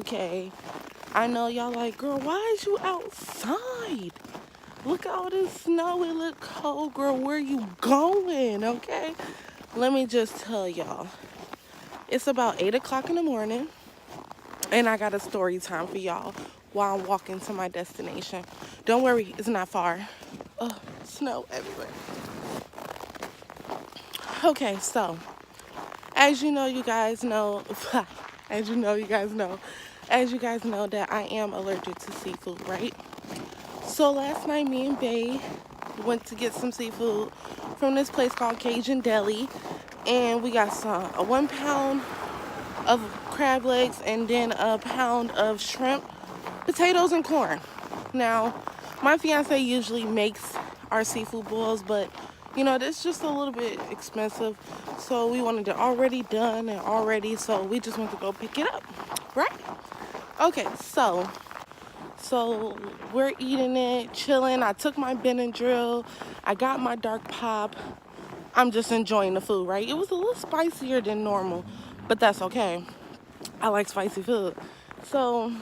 okay? I know y'all like, girl, why is you outside? Look at all this snow. It look cold, girl. Where you going, okay? Let me just tell y'all. It's about 8 o'clock in the morning, and I got a story time for y'all while I'm walking to my destination. Don't worry, it's not far. Oh, snow everywhere. Okay, so, as you guys know that I am allergic to seafood, right? So last night, me and Bae went to get some seafood from this place called Cajun Deli, and we got a 1 pound of crab legs and then a pound of shrimp, potatoes, and corn. Now, my fiance usually makes our seafood boils, but this just a little bit expensive, so we wanted it already done and already, so we just went to go pick it up, right? Okay, so we're eating it, chilling. I took my Benadryl, I got my dark pop. I'm just enjoying the food, right? It was a little spicier than normal, but that's okay. I like spicy food. So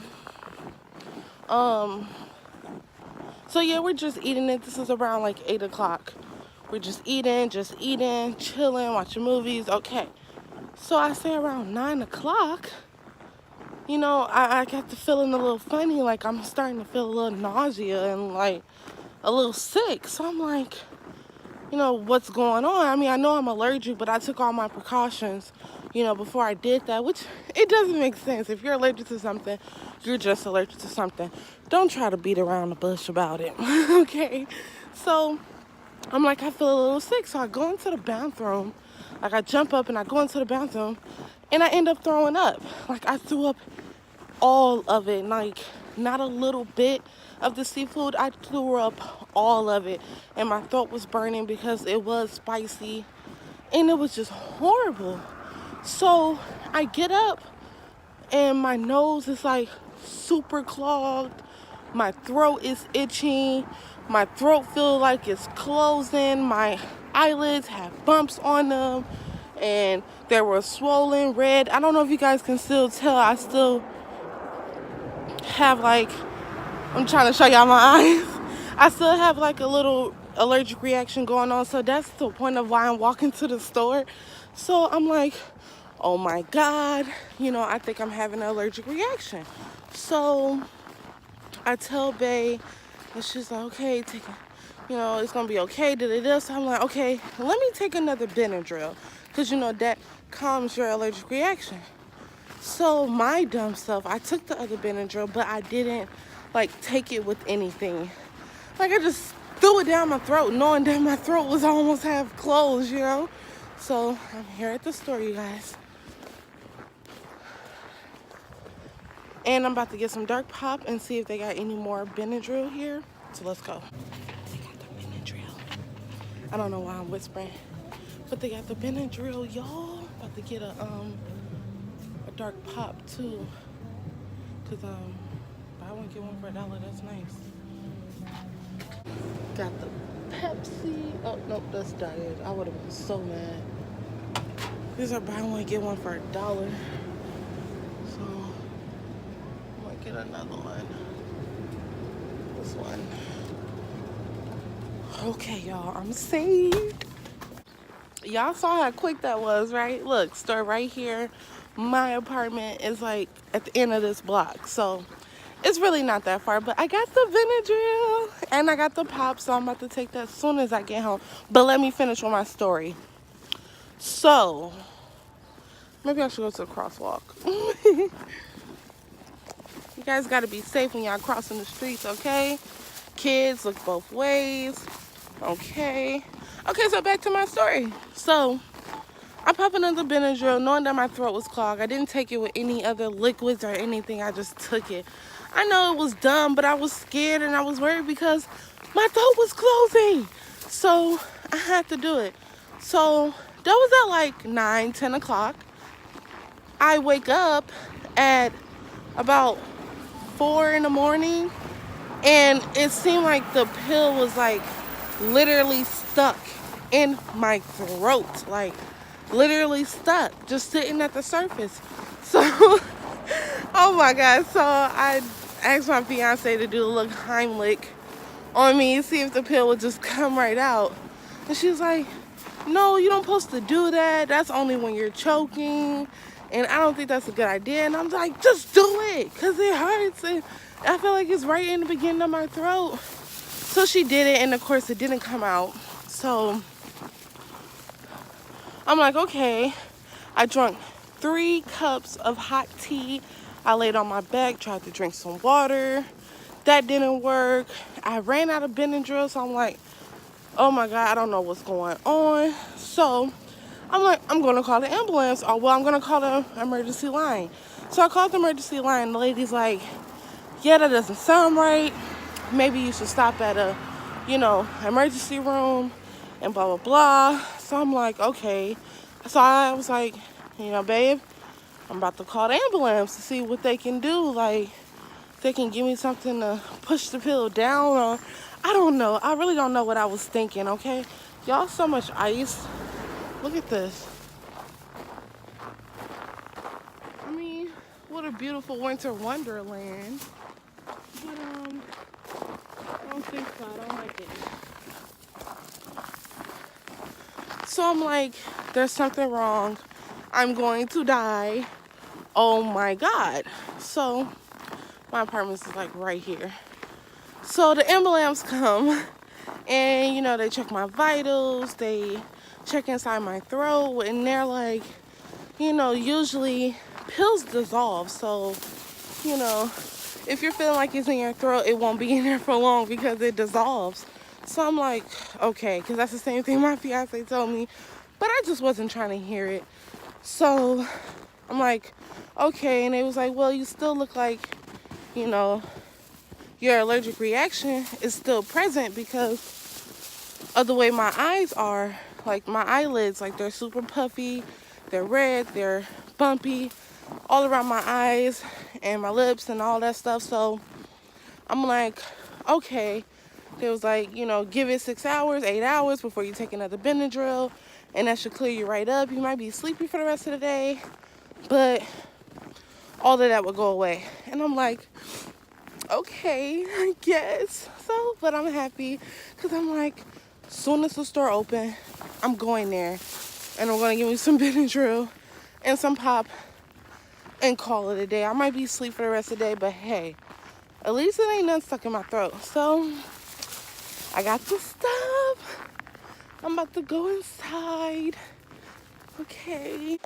yeah, we're just eating it. This is around like 8 o'clock. We're just eating, chilling, watching movies. Okay. So I say around 9 o'clock, I got the feeling a little funny. Like I'm starting to feel a little nausea and like a little sick. So I'm like, what's going on? I mean, I know I'm allergic, but I took all my precautions, before I did that, which it doesn't make sense. If you're allergic to something, you're just allergic to something. Don't try to beat around the bush about it, okay? So I'm like, I feel a little sick. So I go into the bathroom. Like I jump up and I go into the bathroom and I end up throwing up. Like I threw up all of it, like not a little bit of the seafood. I threw up all of it, and my throat was burning because it was spicy and it was just horrible. So I get up and my nose is like super clogged, my throat is itching, my throat feels like it's closing, my eyelids have bumps on them and they were swollen red. I don't know if you guys can still tell. I still have like, I'm trying to show y'all my eyes. I still have like a little allergic reaction going on. So that's the point of why I'm walking to the store. So I'm like, oh my God, I think I'm having an allergic reaction. So I tell Bae, and she's like, okay, it's gonna be okay, So I'm like, okay, let me take another Benadryl, because that calms your allergic reaction. So my dumb self, I took the other Benadryl, but I didn't like take it with anything. Like I just threw it down my throat, knowing that my throat was almost half closed, So I'm here at the store, you guys. And I'm about to get some dark pop and see if they got any more Benadryl here. So let's go. They got the Benadryl. I don't know why I'm whispering, but they got the Benadryl, y'all. About to get a dark pop too, cause buy one get one for $1. That's nice. Got the Pepsi. Oh nope, that's diet. I would have been so mad. These are buy one get one for $1. So I might get another one. This one. Okay, y'all, I'm saved. Y'all saw how quick that was, right? Look, store right here. My apartment is like at the end of this block, so it's really not that far. But I got the Benadryl and I got the pop, so I'm about to take that as soon as I get home. But let me finish with my story. So maybe I should go to the crosswalk. You guys got to be safe when y'all crossing the streets, okay? Kids, look both ways. Okay, so back to my story. So I popped another Benadryl knowing that my throat was clogged. I didn't take it with any other liquids or anything. I just took it. I know it was dumb, but I was scared and I was worried because my throat was closing. So I had to do it. So that was at like 9, 10 o'clock. I wake up at about 4 in the morning and it seemed like the pill was like literally stuck in my throat, like literally stuck, just sitting at the surface. So Oh my God. So I asked my fiance to do a little Heimlich on me, see if the pill would just come right out. And she was like, no, you don't supposed to do that. That's only when you're choking. And I don't think that's a good idea. And I'm like, just do it, because it hurts. And I feel like it's right in the beginning of my throat. So she did it, and of course it didn't come out. So I'm like, okay. I drank 3 cups of hot tea. I laid on my back, tried to drink some water. That didn't work. I ran out of Benadryl, so I'm like, oh my God, I don't know what's going on. So I'm like, I'm gonna call the ambulance, or well, I'm gonna call the emergency line. So I called the emergency line. The lady's like, yeah, that doesn't sound right. Maybe you should stop at a, emergency room and blah, blah, blah. So I'm like, okay. So I was like, babe, I'm about to call the ambulance to see what they can do. Like, they can give me something to push the pill down, or I don't know. I really don't know what I was thinking, okay? Y'all, so much ice. Look at this. I mean, what a beautiful winter wonderland. But, I don't think so. I don't like it. So I'm like, there's something wrong. I'm going to die. Oh my God. So my apartment is like right here. So the ambulance come and, they check my vitals. They check inside my throat, and they're like, usually pills dissolve. So, if you're feeling like it's in your throat, it won't be in there for long because it dissolves. So I'm like, okay, because that's the same thing my fiance told me, but I just wasn't trying to hear it. So I'm like, okay, and it was like, well, you still look like, your allergic reaction is still present because of the way my eyes are. Like my eyelids, like they're super puffy, they're red, they're bumpy, all around my eyes and my lips and all that stuff. So I'm like, okay. It was like, give it 6 hours, 8 hours before you take another Benadryl, and that should clear you right up. You might be sleepy for the rest of the day, but all of that would go away. And I'm like, okay, I guess so, but I'm happy because I'm like, soon as the store open, I'm going there, and I'm going to give me some Benadryl and some pop and call it a day. I might be asleep for the rest of the day, but hey, at least it ain't nothing stuck in my throat. So I got the stuff. I'm about to go inside. Okay.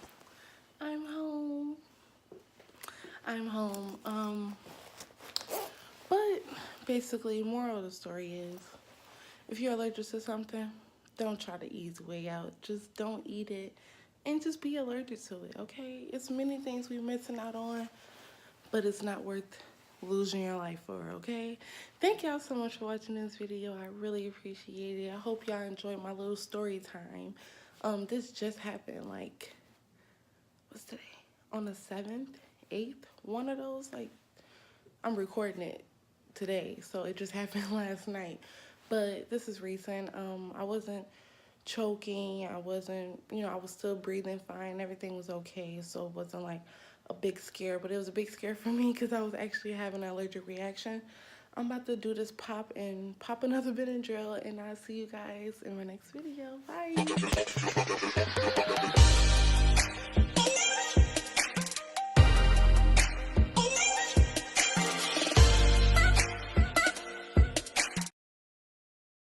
I'm home. But basically, moral of the story is, if you're allergic to something, don't try to ease the way out. Just don't eat it and just be allergic to it, okay? It's many things we're missing out on, but it's not worth losing your life for, okay? Thank y'all so much for watching this video. I really appreciate it. I hope y'all enjoyed my little story time. This just happened, like, what's today? On the 7th, 8th? One of those, like, I'm recording it today, so it just happened last night. But this is recent. I wasn't choking. I wasn't, I was still breathing fine. Everything was okay, so it wasn't like a big scare, but it was a big scare for me because I was actually having an allergic reaction. I'm about to do this pop another Benadryl, and I'll see you guys in my next video. Bye.